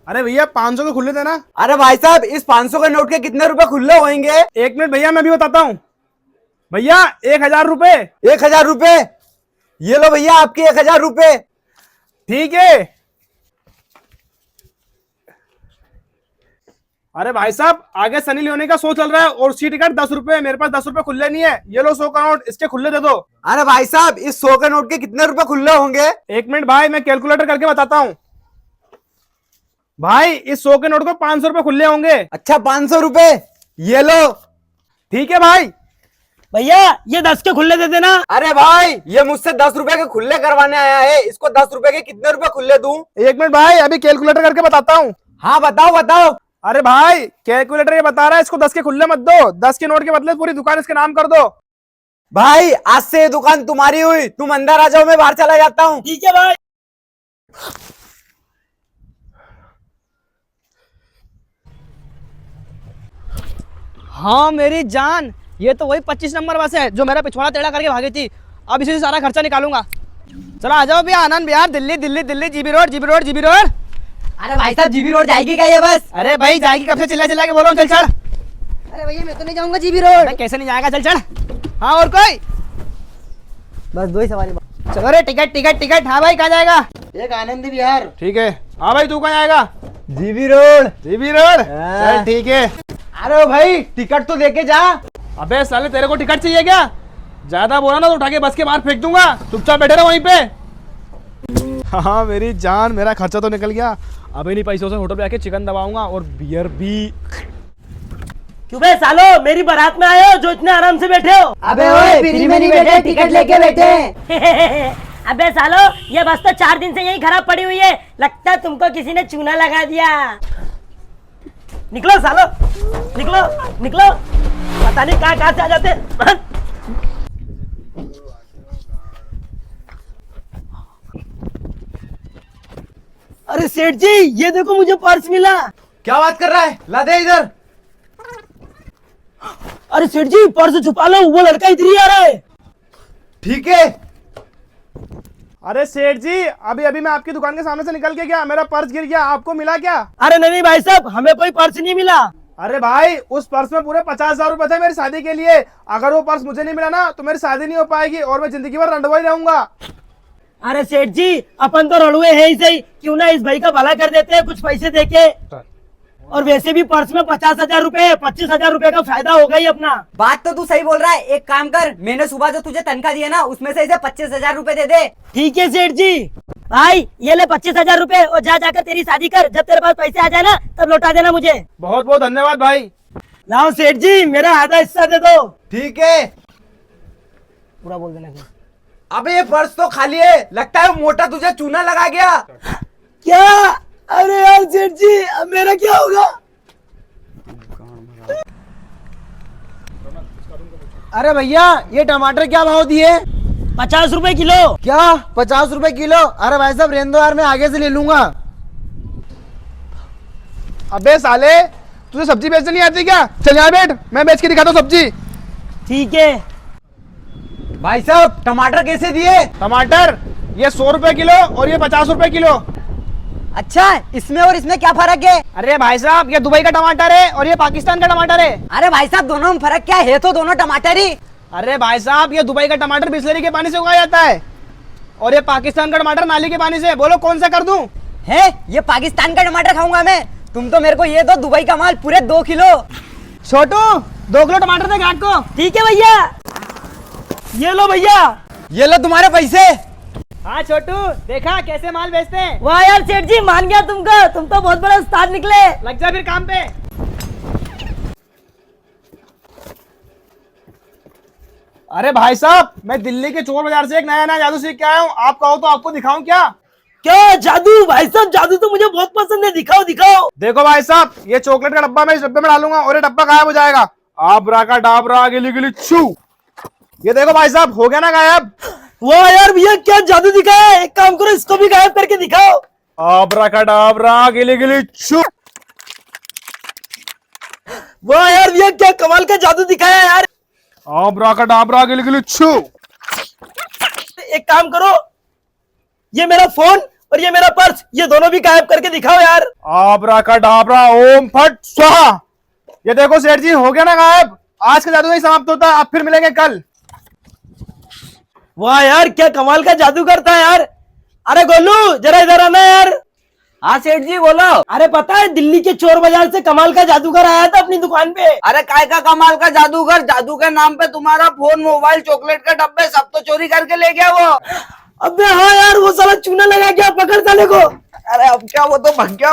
अरे भैया 500 के खुले थे ना। अरे भाई साहब, इस 500 के नोट के कितने रुपए खुले होंगे? 1 मिनट भैया, मैं भी बताता हूँ। भैया 1000 रुपए। 1000 रुपए? ये लो भैया आपके 1000 रुपए। ठीक है। अरे भाई साहब, आगे सनी लियोनी का शो चल रहा है और उसकी टिकट 10 रुपए। मेरे पास 10 रुपए खुले नहीं है। ये लो 100 का नोट, इसके खुले दे दो। अरे भाई साहब, इस 100 के नोट के कितने रुपए खुले होंगे? 1 मिनट भाई, मैं कैलकुलेटर करके बताता हूँ। भाई इस 100 के नोट को 500 रुपए खुले होंगे। अच्छा, 500 रुपए। ये लो। ठीक है भाई। भैया ये 10 के खुले दे देना। अरे भाई, ये मुझसे 10 रुपए के खुले करवाने आया है, इसको 10 रुपए के कितने रुपए खुले दूं? 1 मिनट भाई, अभी कैलकुलेटर करके बताता हूँ। हाँ बताओ बताओ। अरे भाई, कैलकुलेटर ये बता रहा है इसको 10 के खुले मत दो, 10 के नोट के बदले पूरी दुकान इसके नाम कर दो। भाई आज से ये दुकान तुम्हारी हुई, तुम अंदर आ जाओ, मैं बाहर चला जाता हूँ। ठीक है भाई। हाँ मेरी जान, ये तो वही 25 नंबर बस है जो मेरा पिछवाड़ा टेढ़ा करके भागी थी। अब इसी से सारा खर्चा निकालूंगा। चलो आ जाओ भैया, Anand Vihar, Delhi Delhi Delhi, GB road GB road GB road. अरे भाई साहब, जीबी रोड जाएगी क्या ये बस? अरे भाई जाएगी, कब से चिल्ला चिल्ला के बोल रहा हूँ, चल चढ़। अरे भैया मैं तो नहीं जाऊंगा जीबी रोड। कैसे नहीं जाएगा, चल चढ़। हाँ और कोई? बस 2 ही सवारी। चलो रे, टिकट टिकट टिकट। हाँ भाई, कहाँ जाएगा? एक आनंद विहार। ठीक है। हाँ भाई, तू कहाँ जाएगा? GB road. जीबी रोड, चल ठीक है। अरे भाई, टिकट तो देके जा। अबे साले, तेरे को टिकट चाहिए क्या? ज्यादा बोला ना तो उठा के बस के बाहर फेंक दूंगा। चुपचाप बैठे रहो वहीं पे। हाँ मेरी जान, मेरा खर्चा तो निकल गया। अब इन्हीं पैसों से होटल पे आके चिकन दबाऊंगा और बियर भी। क्यों बे सालो, मेरी बारात में आए हो जो इतने आराम से बैठे हो? अबे ओए, फ्री में नहीं बैठे, टिकट लेके बैठे। अबे सालो, ये बस तो 4 दिन से यहीं खराब पड़ी हुई है। लगता है तुमको किसी ने चूना लगा दिया। निकलो सालो, निकलो निकलो। पता नहीं कहाँ से आ जाते हैं। अरे सेठ जी, ये देखो मुझे पर्स मिला। क्या बात कर रहा है? ला दे इधर। अरे सेठ जी, पर्स छुपा लो, वो लड़का इधर ही आ रहा है। ठीक है। अरे सेठ जी, अभी अभी मैं आपकी दुकान के सामने से निकल के गया, मेरा पर्स गिर गया। आपको मिला क्या? अरे नहीं भाई साहब, हमें कोई पर्स नहीं मिला। अरे भाई, उस पर्स में पूरे 50,000 रुपए थे मेरी शादी के लिए। अगर वो पर्स मुझे नहीं मिला ना तो मेरी शादी नहीं हो पाएगी और मैं जिंदगी भर रंडवा ही रहूंगा। अरे सेठ जी, अपन तो रड़ुए है ही सही, क्यों ना इस भाई का भला कर देते हैं कुछ पैसे देके। और वैसे भी पर्स में 50,000 रुपए, 25,000 रुपए का फायदा होगा ही अपना। बात तो तू सही बोल रहा है। एक काम कर, मैंने सुबह जो तुझे तनख्वाह दी है ना, उसमें से इसे 25,000 रुपए दे दे। ठीक है सेठ जी। भाई ये ले 25,000 रुपए और जा जाकर तेरी शादी कर। जब तेरे पास पैसे आ जाए ना तब लौटा देना मुझे। बहुत बहुत धन्यवाद भाई। लाओ सेठ जी, मेरा आधा हिस्सा दे दो। ठीक है। पूरा बोल देना। अबे ये पर्स तो खाली है, लगता है वो मोटा तुझे चूना लगा गया। क्या? अरे यार सेठ जी, अब मेरा क्या होगा? अरे भैया, ये टमाटर क्या भाव दिए? 50 रुपए किलो। क्या 50 रुपए किलो? अरे भाई साहब, रहने दो यार, मैं आगे से ले लूंगा। अबे साले, तुझे सब्जी बेचने नहीं आती क्या? चल यहाँ बैठ, मैं बेच के दिखाता हूँ सब्जी। ठीक है। भाई साहब, टमाटर कैसे दिए? टमाटर ये 100 रुपए किलो और ये 50 रुपए किलो। अच्छा, इसमें और इसमें क्या फर्क है? अरे भाई साहब, ये दुबई का टमाटर है और ये पाकिस्तान का टमाटर है। अरे भाई साहब, दोनों में फर्क क्या है? तो दोनों टमाटर ही। अरे भाई साहब, ये दुबई का टमाटर बिस्लरी के पानी से उगाया जाता है और ये पाकिस्तान का टमाटर नाली के पानी से। बोलो कौन सा कर दूं? है, ये पाकिस्तान का टमाटर खाऊंगा मैं। तुम तो मेरे को ये दो, दुबई का माल पूरे 2 किलो। छोटू, 2 किलो टमाटर दे ग्राहक को। ठीक है भैया। ये लो भैया। ये लो तुम्हारे पैसे। हाँ छोटू, देखा कैसे माल बेचते हैं? वाह यार सेठ जी, मान गया तुमको। तुम तो बहुत बड़ा उस्ताद निकले। लग जा फिर काम पे। अरे भाई साहब, मैं दिल्ली के चोर बाजार से एक नया नया जादू सीख के आया हूँ। आप कहो तो आपको दिखाऊं क्या? क्या जादू? भाई साहब, जादू तो मुझे बहुत पसंद है। दिखाओ दिखाओ। देखो भाई साहब, ये चॉकलेट का डब्बा मैं इस डब्बे में डालूंगा और ये डब्बा गायब हो जाएगा। आबरा का डाबरा गिली गिली छू। ये देखो भाई साहब, हो गया ना गायब। वाह यार भैया, क्या जादू दिखाया है। एक काम करो, इसको भी गायब करके दिखाओ। आबरा का डाबरा गिली गिली छू। वाह यार भैया, क्या कमाल का जादू दिखाया है यार। आबरा का डाबरा गिली गिली छू। एक काम करो, ये मेरा फोन और ये मेरा पर्स, ये दोनों भी गायब करके दिखाओ यार। आबरा का डाबरा ओम फट स्वाहा। ये देखो सेठ जी, हो गया ना गायब। आज का जादू नहीं समाप्त होता, अब फिर मिलेंगे कल। वाह यार, क्या कमाल का जादू करता है यार। अरे गोलू, जरा इधर आना यार। हाँ सेठ जी बोलो। अरे पता है, दिल्ली के चोर बाजार से कमाल का जादूगर आया था अपनी दुकान पे। अरे काय का कमाल का जादूगर, जादू के नाम पे तुम्हारा फोन, मोबाइल, चॉकलेट के डब्बे सब तो चोरी करके ले गया वो। अबे हाँ यार, वो साला चूना लगा गया, पकड़ साले को। अरे अब क्या, वो तो भग गया।